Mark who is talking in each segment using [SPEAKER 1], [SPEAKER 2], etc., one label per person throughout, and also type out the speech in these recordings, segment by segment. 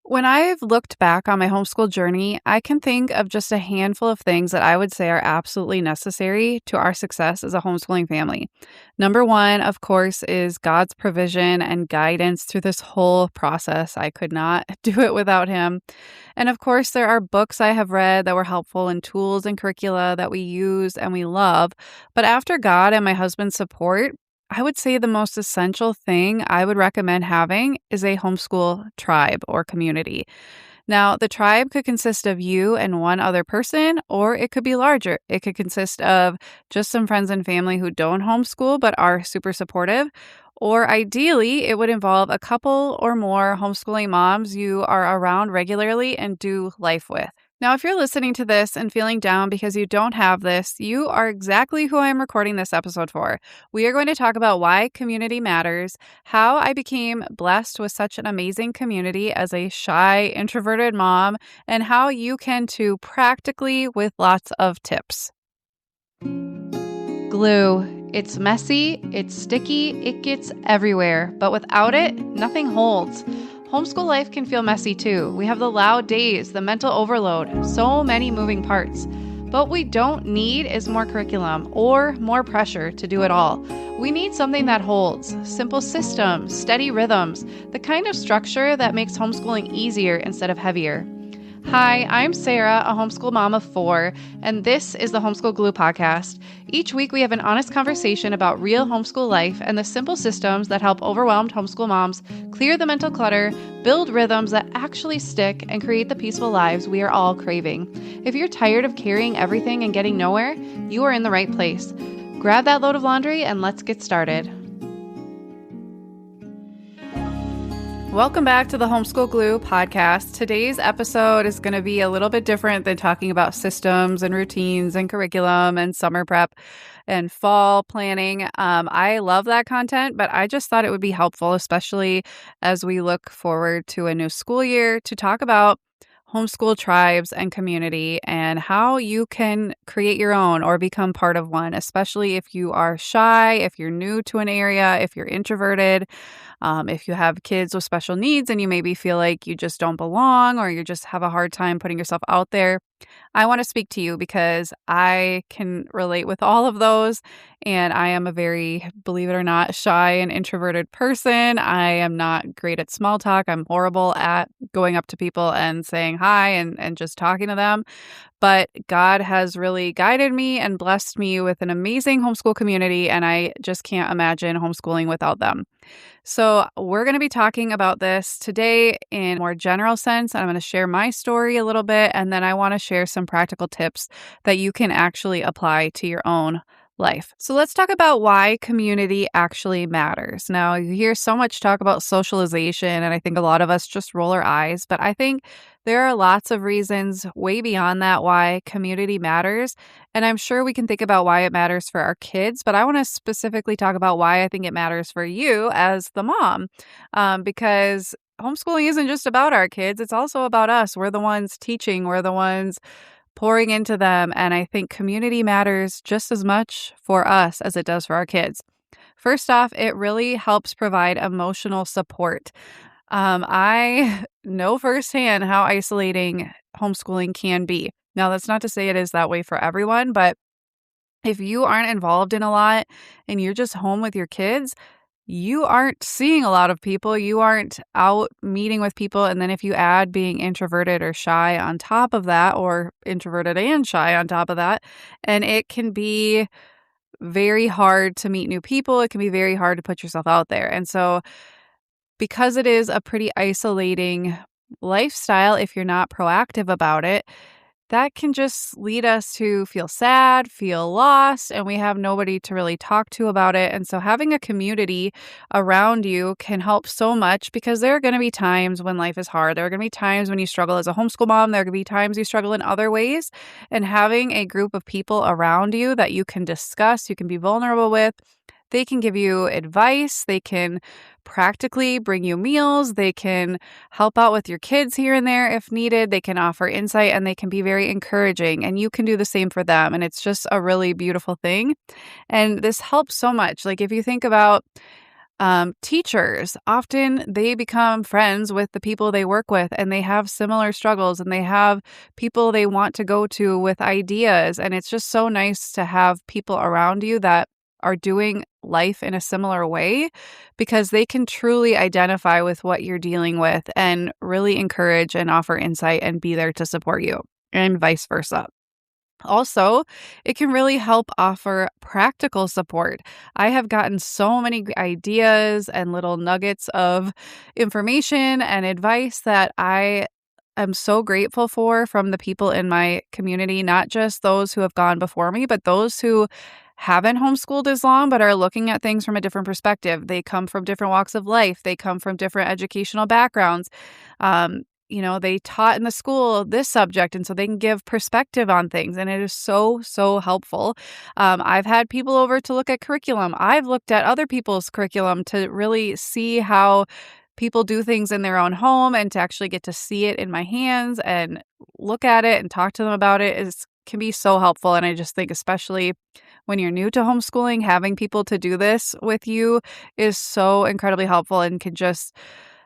[SPEAKER 1] When I've looked back on my homeschool journey, I can think of just a handful of things that I would say are absolutely necessary to our success as a homeschooling family. Number one, of course, is God's provision and guidance through this whole process. I could not do it without Him. And of course, there are books I have read that were helpful and tools and curricula that we use and we love. But after God and my husband's support, I would say the most essential thing I would recommend having is a homeschool tribe or community. Now, the tribe could consist of you and one other person, or it could be larger. It could consist of just some friends and family who don't homeschool but are super supportive. Or ideally, it would involve a couple or more homeschooling moms you are around regularly and do life with. Now, if you're listening to this and feeling down because you don't have this, you are exactly who I'm recording this episode for. We are going to talk about why community matters, how I became blessed with such an amazing community as a shy, introverted mom, and how you can too practically with lots of tips. Glue. It's messy, it's sticky, it gets everywhere, but without it, nothing holds. Homeschool life can feel messy too. We have the loud days, the mental overload, so many moving parts. But what we don't need is more curriculum or more pressure to do it all. We need something that holds, simple systems, steady rhythms, the kind of structure that makes homeschooling easier instead of heavier. Hi, I'm Sarah, a homeschool mom of 4, and this is the Homeschool Glue podcast. Each week we have an honest conversation about real homeschool life and the simple systems that help overwhelmed homeschool moms clear the mental clutter, build rhythms that actually stick, and create the peaceful lives we are all craving. If you're tired of carrying everything and getting nowhere, you are in the right place. Grab that load of laundry and let's get started. Welcome back to the Homeschool Glue podcast. Today's episode is going to be a little bit different than talking about systems and routines and curriculum and summer prep and fall planning. I love that content, but I just thought it would be helpful, especially as we look forward to a new school year, to talk about homeschool tribes and community and how you can create your own or become part of one, especially if you are shy, if you're new to an area, if you're introverted, if you have kids with special needs and you maybe feel like you just don't belong or you just have a hard time putting yourself out there. I want to speak to you because I can relate with all of those. And I am a very, believe it or not, shy and introverted person. I am not great at small talk. I'm horrible at going up to people and saying hi and just talking to them. But God has really guided me and blessed me with an amazing homeschool community, and I just can't imagine homeschooling without them. So we're going to be talking about this today in a more general sense. I'm going to share my story a little bit, and then I want to share some practical tips that you can actually apply to your own life. So let's talk about why community actually matters. Now, you hear so much talk about socialization, and I think a lot of us just roll our eyes, but I think there are lots of reasons way beyond that why community matters. And I'm sure we can think about why it matters for our kids, but I want to specifically talk about why I think it matters for you as the mom, because homeschooling isn't just about our kids. It's also about us. We're the ones teaching. We're the ones pouring into them. And I think community matters just as much for us as it does for our kids. First off, it really helps provide emotional support. I know firsthand how isolating homeschooling can be. Now, that's not to say it is that way for everyone, but if you aren't involved in a lot and you're just home with your kids, you aren't seeing a lot of people. You aren't out meeting with people. And then if you add being introverted or shy on top of that, or introverted and shy on top of that, and it can be very hard to meet new people. It can be very hard to put yourself out there. And so because it is a pretty isolating lifestyle, if you're not proactive about it, that can just lead us to feel sad, feel lost, and we have nobody to really talk to about it. And so having a community around you can help so much, because there are going to be times when life is hard. There are going to be times when you struggle as a homeschool mom. There are going to be times you struggle in other ways. And having a group of people around you that you can discuss, you can be vulnerable with, they can give you advice. They can practically bring you meals. They can help out with your kids here and there if needed. They can offer insight, and they can be very encouraging, and you can do the same for them. And it's just a really beautiful thing. And this helps so much. Like if you think about Teachers, often they become friends with the people they work with, and they have similar struggles, and they have people they want to go to with ideas. And it's just so nice to have people around you that are doing life in a similar way, because they can truly identify with what you're dealing with and really encourage and offer insight and be there to support you, and vice versa. Also, it can really help offer practical support. I have gotten so many ideas and little nuggets of information and advice that I am so grateful for from the people in my community, not just those who have gone before me, but those who haven't homeschooled as long but are looking at things from a different perspective. They come from different walks of life, they come from different educational backgrounds. They taught in the school this subject, and so they can give perspective on things, and it is so, so helpful. I've had people over to look at curriculum. I've looked at other people's curriculum to really see how people do things in their own home, and to actually get to see it in my hands and look at it and talk to them about it can be so helpful. And I just think, especially when you're new to homeschooling, having people to do this with you is so incredibly helpful, and can just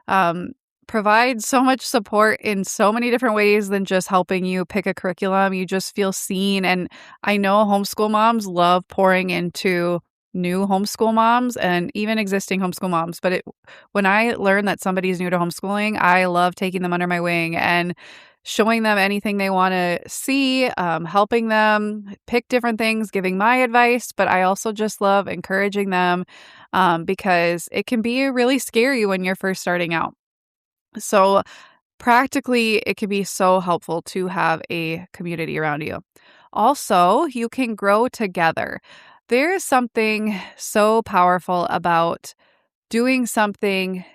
[SPEAKER 1] um, provide so much support in so many different ways than just helping you pick a curriculum. You just feel seen. And I know homeschool moms love pouring into new homeschool moms and even existing homeschool moms. But when I learn that somebody's new to homeschooling, I love taking them under my wing and showing them anything they want to see, helping them pick different things, giving my advice. But I also just love encouraging them, because it can be really scary when you're first starting out. So practically, it can be so helpful to have a community around you. Also, you can grow together. There is something so powerful about doing something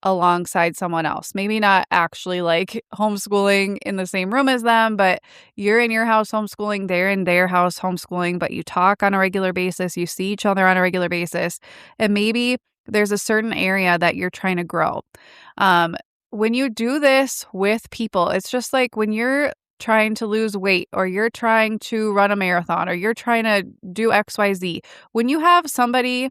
[SPEAKER 1] alongside someone else. Maybe not actually like homeschooling in the same room as them, but you're in your house homeschooling, they're in their house homeschooling, but you talk on a regular basis, you see each other on a regular basis, and maybe there's a certain area that you're trying to grow. Um, when you do this with people, it's just like when you're trying to lose weight, or you're trying to run a marathon, or you're trying to do XYZ. When you have somebody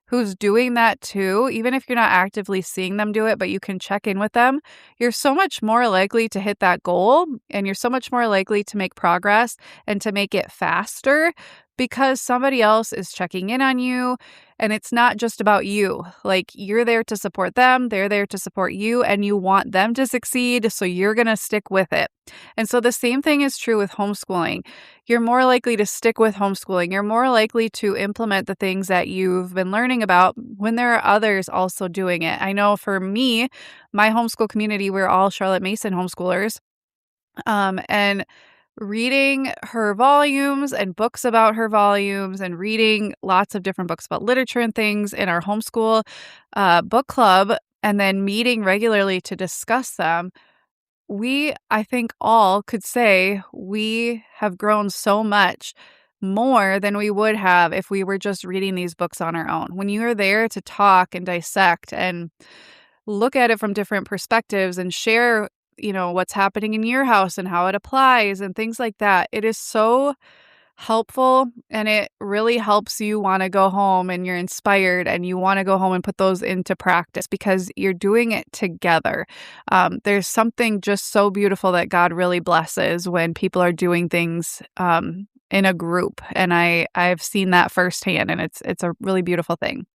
[SPEAKER 1] who's doing that too, even if you're not actively seeing them do it, but you can check in with them, you're so much more likely to hit that goal, and you're so much more likely to make progress and to make it faster, because somebody else is checking in on you, and it's not just about you. Like, you're there to support them, they're there to support you, and you want them to succeed, so you're going to stick with it. And so the same thing is true with homeschooling. You're more likely to stick with homeschooling. You're more likely to implement the things that you've been learning about when there are others also doing it. I know for me, my homeschool community, we're all Charlotte Mason homeschoolers. And reading her volumes and books about her volumes, and reading lots of different books about literature and things in our homeschool book club, and then meeting regularly to discuss them, I think all could say we have grown so much more than we would have if we were just reading these books on our own. When you are there to talk and dissect and look at it from different perspectives and share, what's happening in your house and how it applies and things like that, it is so helpful, and it really helps you want to go home, and you're inspired and you want to go home and put those into practice because you're doing it together. There's something just so beautiful that God really blesses when people are doing things in a group, and I've seen that firsthand, and it's a really beautiful thing.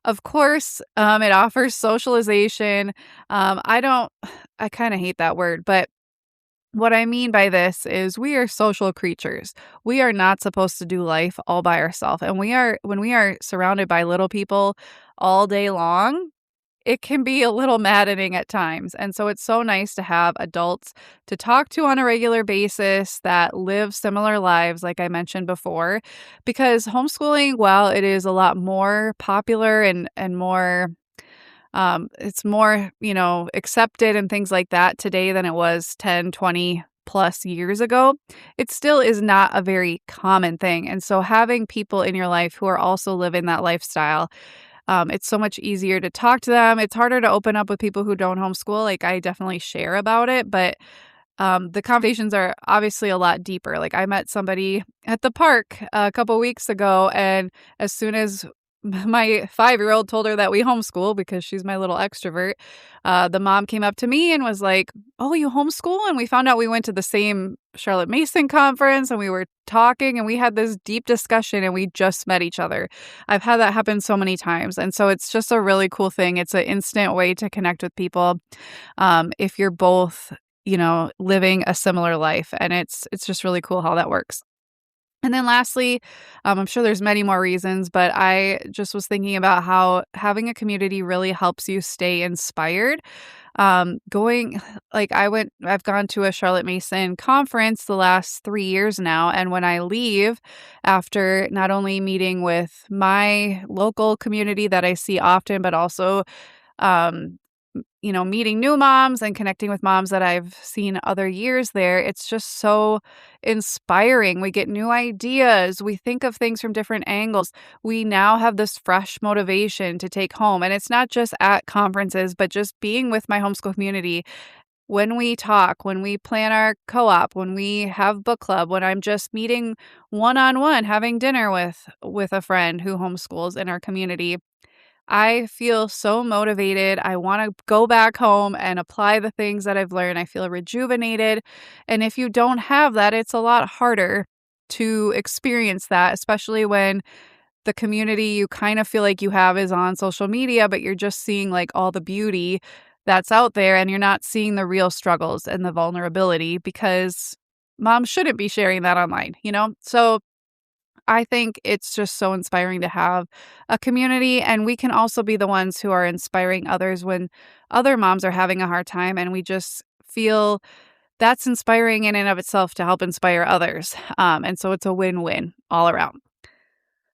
[SPEAKER 1] Of course, it offers socialization. I kind of hate that word, but what I mean by this is we are social creatures. We are not supposed to do life all by ourselves. And when we are surrounded by little people all day long, it can be a little maddening at times. And so it's so nice to have adults to talk to on a regular basis that live similar lives, like I mentioned before, because homeschooling, while it is a lot more popular and more it's more, accepted and things like that today than it was 10, 20 plus years ago, it still is not a very common thing. And so having people in your life who are also living that lifestyle, it's so much easier to talk to them. It's harder to open up with people who don't homeschool. Like, I definitely share about it, but the conversations are obviously a lot deeper. Like, I met somebody at the park a couple weeks ago, and as soon as my 5-year-old told her that we homeschool because she's my little extrovert. The mom came up to me and was like, "Oh, you homeschool?" And we found out we went to the same Charlotte Mason conference, and we were talking, and we had this deep discussion, and we just met each other. I've had that happen so many times, and so it's just a really cool thing. It's an instant way to connect with people, if you're both, living a similar life, and it's just really cool how that works. And then lastly, I'm sure there's many more reasons, but I just was thinking about how having a community really helps you stay inspired. Going like I've gone to a Charlotte Mason conference the last 3 years now, and when I leave after not only meeting with my local community that I see often, but also um meeting new moms and connecting with moms that I've seen other years there, it's just so inspiring. We get new ideas. We think of things from different angles. We now have this fresh motivation to take home. And it's not just at conferences, but just being with my homeschool community. When we talk, when we plan our co op, when we have book club, when I'm just meeting one on one, having dinner with a friend who homeschools in our community, I feel so motivated. I want to go back home and apply the things that I've learned. I feel rejuvenated. And if you don't have that, it's a lot harder to experience that, especially when the community you kind of feel like you have is on social media, but you're just seeing like all the beauty that's out there and you're not seeing the real struggles and the vulnerability because mom shouldn't be sharing that online? So I think it's just so inspiring to have a community, and we can also be the ones who are inspiring others when other moms are having a hard time, and we just feel that's inspiring in and of itself to help inspire others. And so it's a win-win all around.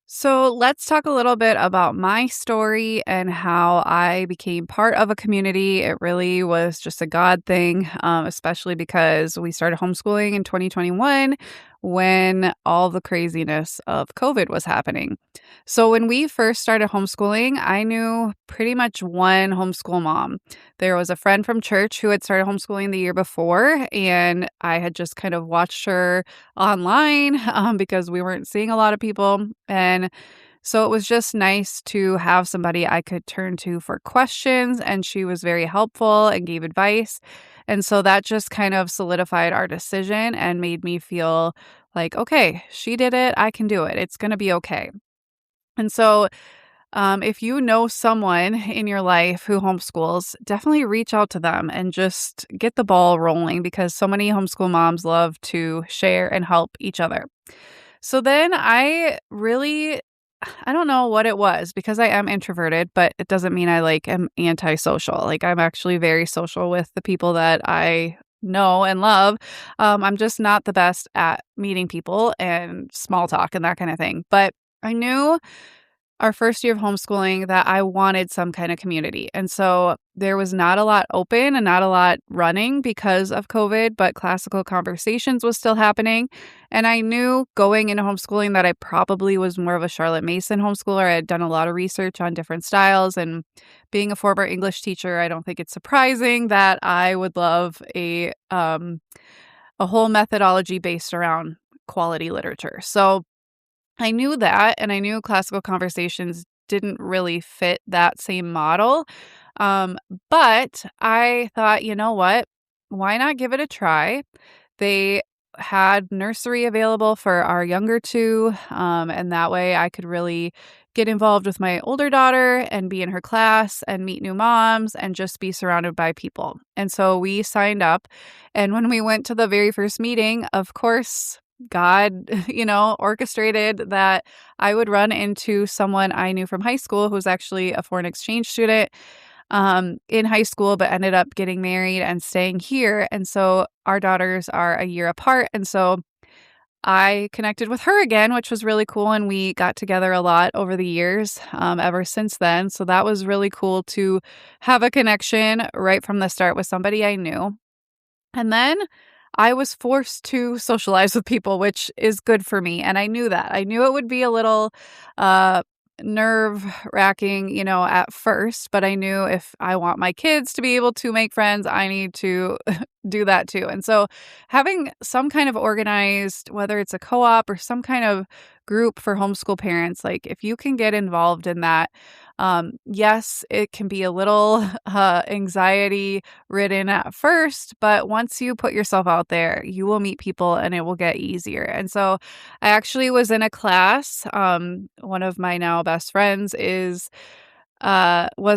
[SPEAKER 1] So let's talk a little bit about my story and how I became part of a community. It really was just a God thing, especially because we started homeschooling in 2021 when all the craziness of COVID was happening. So when we first started homeschooling, I knew pretty much one homeschool mom. There was a friend from church who had started homeschooling the year before, and I had just kind of watched her online because we weren't seeing a lot of people. And so it was just nice to have somebody I could turn to for questions. And she was very helpful and gave advice. And so that just kind of solidified our decision and made me feel like, okay, she did it. I can do it. It's going to be okay. And so if you know someone in your life who homeschools, definitely reach out to them and just get the ball rolling because so many homeschool moms love to share and help each other. So then I don't know what it was because I am introverted, but it doesn't mean I am antisocial. Like I'm actually very social with the people that I know and love. I'm just not the best at meeting people and small talk and that kind of thing. But I knew our first year of homeschooling that I wanted some kind of community. And so there was not a lot open and not a lot running because of COVID, but classical conversations was still happening. And I knew going into homeschooling that I probably was more of a Charlotte Mason homeschooler. I had done a lot of research on different styles, and being a former English teacher, I don't think it's surprising that I would love a whole methodology based around quality literature. So I knew that, and I knew classical conversations didn't really fit that same model. Um, but I thought, you know what? Why not give it a try? They had nursery available for our younger two, and that way I could really get involved with my older daughter and be in her class and meet new moms and just be surrounded by people. And so we signed up. And when we went to the very first meeting, of course, God, orchestrated that I would run into someone I knew from high school who's actually a foreign exchange student in high school, but ended up getting married and staying here. And so our daughters are a year apart. And so I connected with her again, which was really cool. And we got together a lot over the years ever since then. So that was really cool to have a connection right from the start with somebody I knew. And then I was forced to socialize with people, which is good for me. And I knew that. I knew it would be a little nerve wracking, at first, but I knew if I want my kids to be able to make friends, I need to do that too. And so having some kind of organized, whether it's a co-op or some kind of group for homeschool parents, like if you can get involved in that, yes, it can be a little anxiety ridden at first, but once you put yourself out there, you will meet people and it will get easier. And so I actually was in a class. One of my now best friends was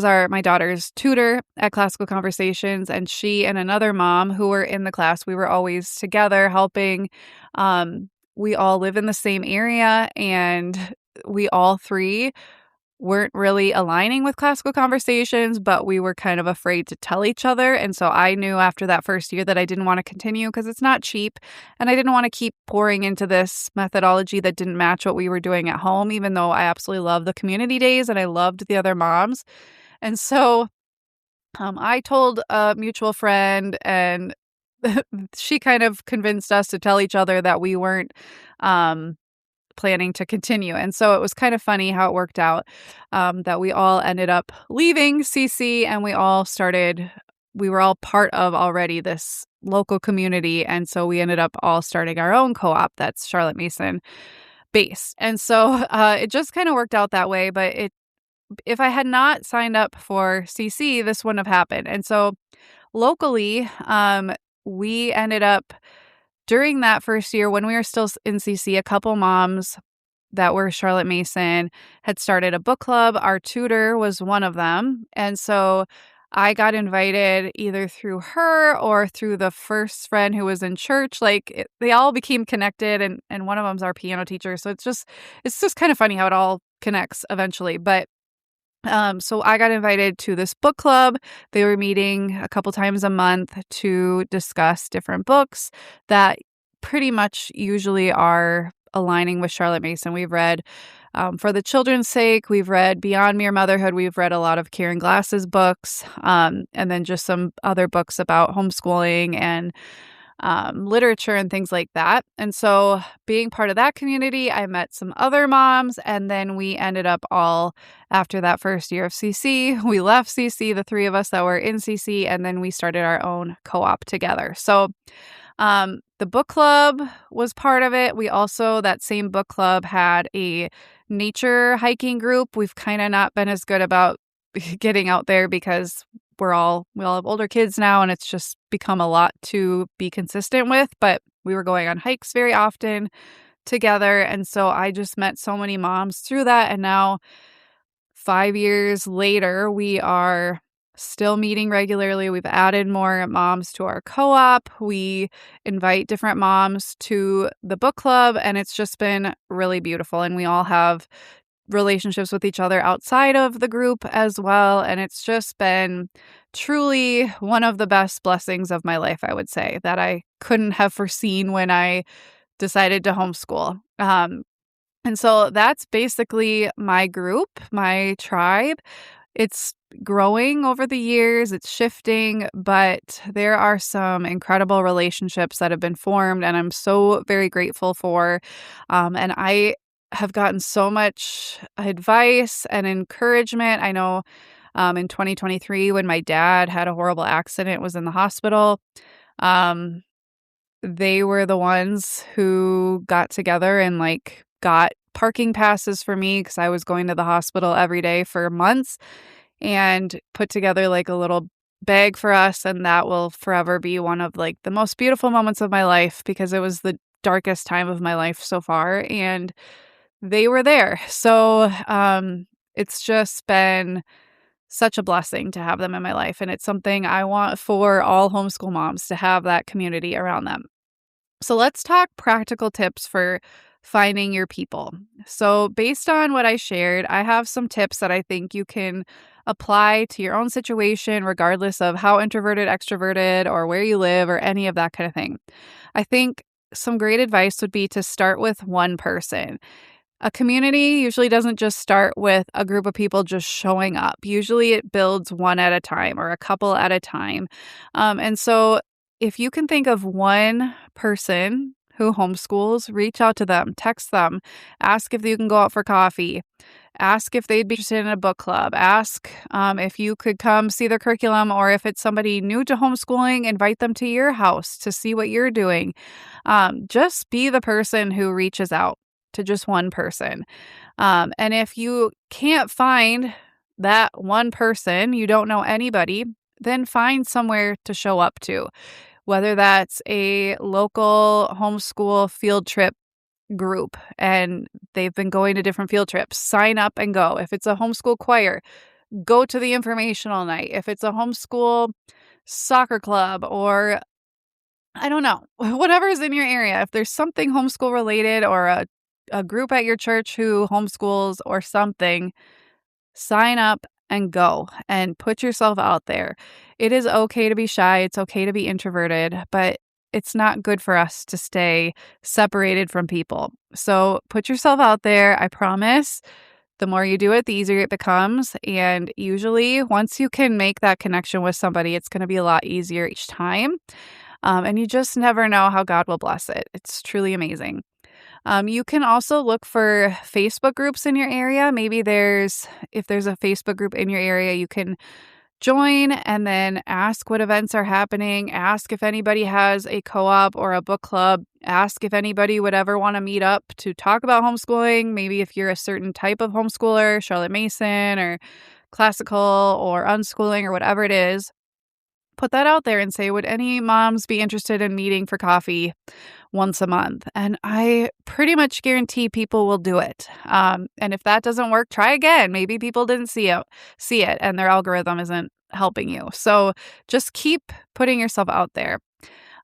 [SPEAKER 1] my daughter's tutor at Classical Conversations, and she and another mom who were in the class, we were always together helping. We all live in the same area, and we all three weren't really aligning with Classical Conversations, but we were kind of afraid to tell each other. And so I knew after that first year that I didn't want to continue because it's not cheap. And I didn't want to keep pouring into this methodology that didn't match what we were doing at home, even though I absolutely love the community days and I loved the other moms. And so I told a mutual friend, and she kind of convinced us to tell each other that we weren't planning to continue. And so it was kind of funny how it worked out, that we all ended up leaving CC, and we were all part of already this local community. And so we ended up all starting our own co-op that's Charlotte Mason based. And so it just kind of worked out that way. But if I had not signed up for CC, this wouldn't have happened. And so locally, we ended up during that first year when we were still in CC, a couple moms that were Charlotte Mason had started a book club. Our tutor was one of them. And so I got invited either through her or through the first friend who was in church. They all became connected, and one of them's our piano teacher. So it's just kind of funny how it all connects eventually. But so I got invited to this book club. They were meeting a couple times a month to discuss different books that pretty much usually are aligning with Charlotte Mason. We've read For the Children's Sake, we've read Beyond Mere Motherhood, we've read a lot of Karen Glass's books, and then just some other books about homeschooling and literature and things like that. And so being part of that community, I met some other moms, and then we ended up all, after that first year of CC, we left CC, the three of us that were in CC, and then we started our own co-op together. So the book club was part of it. We also, that same book club had a nature hiking group. We've kind of not been as good about getting out there because we all have older kids now, and it's just become a lot to be consistent with, but we were going on hikes very often together. And so I just met so many moms through that. And now 5 years later, we are still meeting regularly. We've added more moms to our co-op. We invite different moms to the book club, and it's just been really beautiful. And we all have relationships with each other outside of the group as well. And it's just been truly one of the best blessings of my life, I would say, that I couldn't have foreseen when I decided to homeschool. And so that's basically my group, my tribe. It's growing over the years, it's shifting, but there are some incredible relationships that have been formed, and I'm so very grateful for. And I have gotten so much advice and encouragement. I know in 2023, when my dad had a horrible accident, was in the hospital, they were the ones who got together and got parking passes for me because I was going to the hospital every day for months, and put together a little bag for us. And that will forever be one of the most beautiful moments of my life, because it was the darkest time of my life so far, and they were there. So it's just been such a blessing to have them in my life. And it's something I want for all homeschool moms, to have that community around them. So let's talk practical tips for finding your people. So based on what I shared, I have some tips that I think you can apply to your own situation, regardless of how introverted, extroverted, or where you live, or any of that kind of thing. I think some great advice would be to start with one person. A community usually doesn't just start with a group of people just showing up. Usually it builds one at a time or a couple at a time. And so if you can think of one person who homeschools, reach out to them, text them, ask if you can go out for coffee, ask if they'd be interested in a book club, ask if you could come see their curriculum, or if it's somebody new to homeschooling, invite them to your house to see what you're doing. Just be the person who reaches out. to just one person. And if you can't find that one person, you don't know anybody, then find somewhere to show up to, whether that's a local homeschool field trip group and they've been going to different field trips. Sign up and go. If it's a homeschool choir, go to the informational night. If it's a homeschool soccer club or I don't know, whatever is in your area. If there's something homeschool related or a group at your church who homeschools or something, sign up and go and put yourself out there. It is okay to be shy. It's okay to be introverted, but it's not good for us to stay separated from people. So put yourself out there. I promise the more you do it, the easier it becomes. And usually, once you can make that connection with somebody, it's going to be a lot easier each time. And you just never know how God will bless it. It's truly amazing. You can also look for Facebook groups in your area. Maybe if there's a Facebook group in your area, you can join and then ask what events are happening. Ask if anybody has a co-op or a book club. Ask if anybody would ever want to meet up to talk about homeschooling. Maybe if you're a certain type of homeschooler, Charlotte Mason or classical or unschooling or whatever it is. Put that out there and say, would any moms be interested in meeting for coffee once a month? And I pretty much guarantee people will do it. And if that doesn't work, try again. Maybe people didn't see it and their algorithm isn't helping you. So just keep putting yourself out there.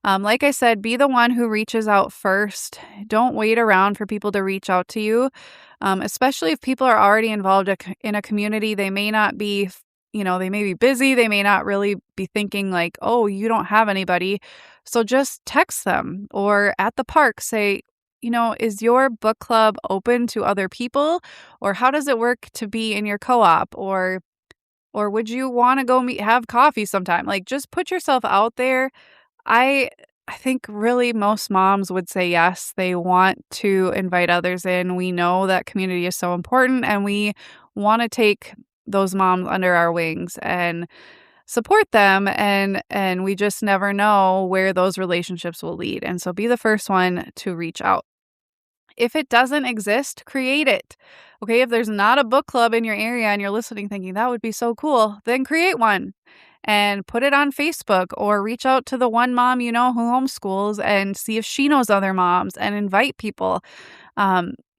[SPEAKER 1] Like I said, be the one who reaches out first. Don't wait around for people to reach out to you, especially if people are already involved in a community. They may not be they may be busy. They may not really be thinking like, oh, you don't have anybody. So just text them or at the park say, is your book club open to other people? Or how does it work to be in your co-op? Or would you want to go have coffee sometime? Like just put yourself out there. I think really most moms would say yes. They want to invite others in. We know that community is so important and we want to take those moms under our wings and support them and we just never know where those relationships will lead. And so be the first one to reach out. If it doesn't exist, create it. Okay, if there's not a book club in your area and you're listening thinking that would be so cool, then create one and put it on Facebook or reach out to the one mom who homeschools and see if she knows other moms and invite people.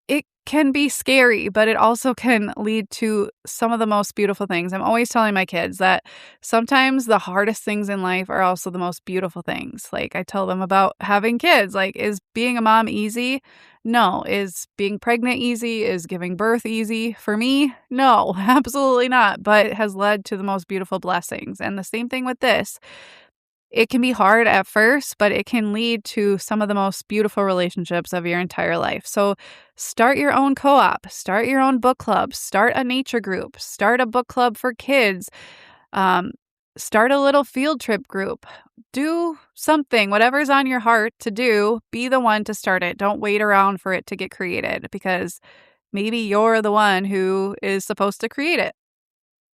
[SPEAKER 1] It can be scary, but it also can lead to some of the most beautiful things. I'm always telling my kids that sometimes the hardest things in life are also the most beautiful things. Like I tell them about having kids. Like, is being a mom easy? No. Is being pregnant easy? Is giving birth easy? For me, no, absolutely not. But it has led to the most beautiful blessings. And the same thing with this. It can be hard at first, but it can lead to some of the most beautiful relationships of your entire life. So start your own co-op, start your own book club, start a nature group, start a book club for kids, start a little field trip group. Do something, whatever's on your heart to do, be the one to start it. Don't wait around for it to get created because maybe you're the one who is supposed to create it.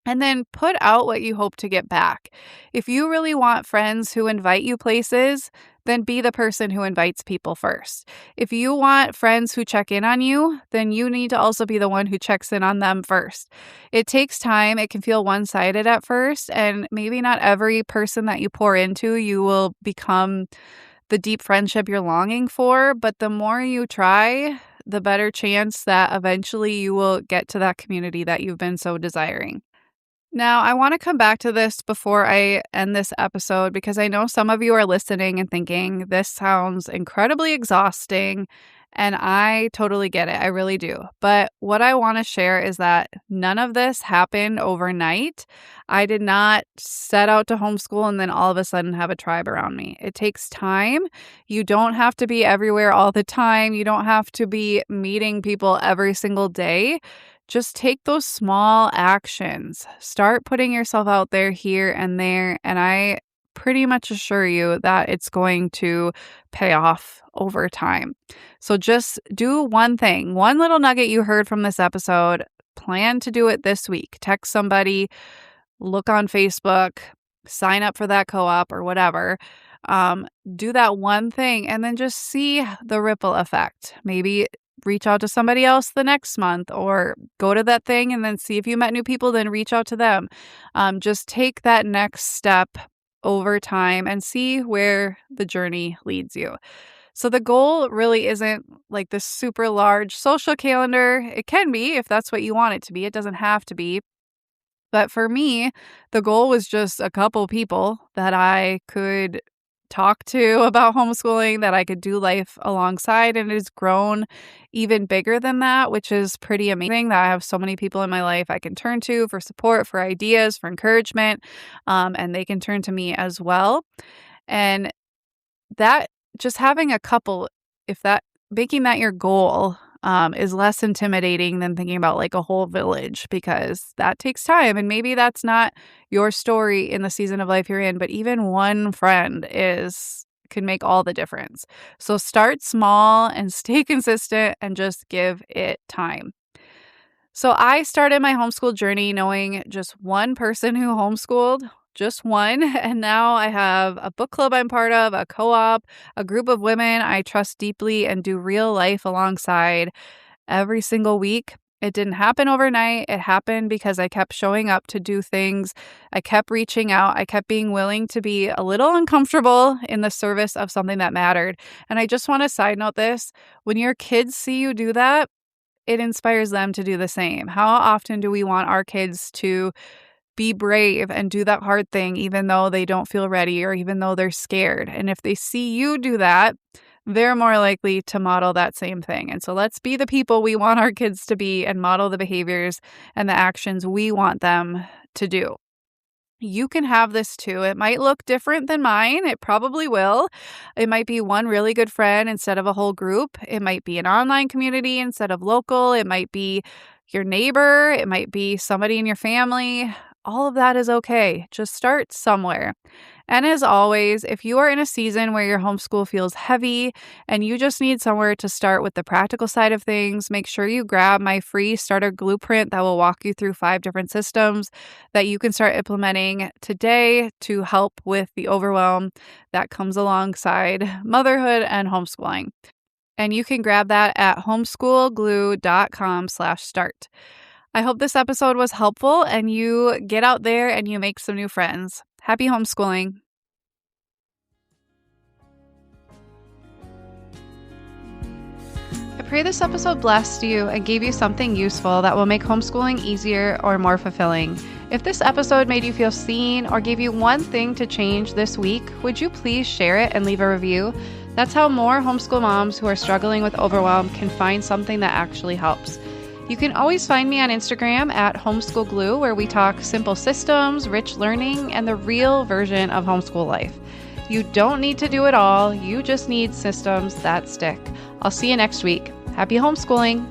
[SPEAKER 1] And then put out what you hope to get back. If you really want friends who invite you places, then be the person who invites people first. If you want friends who check in on you, then you need to also be the one who checks in on them first. It takes time. It can feel one-sided at first, and maybe not every person that you pour into, you will become the deep friendship you're longing for. But the more you try, the better chance that eventually you will get to that community that you've been so desiring. Now, I want to come back to this before I end this episode because I know some of you are listening and thinking, this sounds incredibly exhausting, and I totally get it. I really do. But what I want to share is that none of this happened overnight. I did not set out to homeschool and then all of a sudden have a tribe around me. It takes time. You don't have to be everywhere all the time. You don't have to be meeting people every single day. Just take those small actions. Start putting yourself out there here and there. And I pretty much assure you that it's going to pay off over time. So just do one thing, one little nugget you heard from this episode. Plan to do it this week. Text somebody, look on Facebook, sign up for that co-op or whatever. Do that one thing and then just see the ripple effect. Maybe reach out to somebody else the next month, or go to that thing and then see if you met new people, then reach out to them. Just take that next step over time and see where the journey leads you. So the goal really isn't like this super large social calendar. It can be if that's what you want it to be. It doesn't have to be. But for me, the goal was just a couple people that I could talk to about homeschooling, that I could do life alongside. And it has grown even bigger than that, which is pretty amazing that I have so many people in my life I can turn to for support, for ideas, for encouragement, and they can turn to me as well. And that just having a couple, if that making that your goal, is less intimidating than thinking about like a whole village, because that takes time. And maybe that's not your story in the season of life you're in, but even one friend can make all the difference. So start small and stay consistent and just give it time. So I started my homeschool journey knowing just one person who homeschooled, just one. And now I have a book club I'm part of, a co-op, a group of women I trust deeply and do real life alongside every single week. It didn't happen overnight. It happened because I kept showing up to do things. I kept reaching out. I kept being willing to be a little uncomfortable in the service of something that mattered. And I just want to side note this. When your kids see you do that, it inspires them to do the same. How often do we want our kids to be brave and do that hard thing, even though they don't feel ready or even though they're scared? And if they see you do that, they're more likely to model that same thing. And so let's be the people we want our kids to be and model the behaviors and the actions we want them to do. You can have this too. It might look different than mine. It probably will. It might be one really good friend instead of a whole group. It might be an online community instead of local. It might be your neighbor. It might be somebody in your family. All of that is okay. Just start somewhere. And as always, if you are in a season where your homeschool feels heavy and you just need somewhere to start with the practical side of things, make sure you grab my free starter blueprint that will walk you through 5 different systems that you can start implementing today to help with the overwhelm that comes alongside motherhood and homeschooling. And you can grab that at homeschoolglue.com/start. I hope this episode was helpful and you get out there and you make some new friends. Happy homeschooling. I pray this episode blessed you and gave you something useful that will make homeschooling easier or more fulfilling. If this episode made you feel seen or gave you one thing to change this week, would you please share it and leave a review? That's how more homeschool moms who are struggling with overwhelm can find something that actually helps. You can always find me on Instagram at homeschoolglue, where we talk simple systems, rich learning, and the real version of homeschool life. You don't need to do it all. You just need systems that stick. I'll see you next week. Happy homeschooling.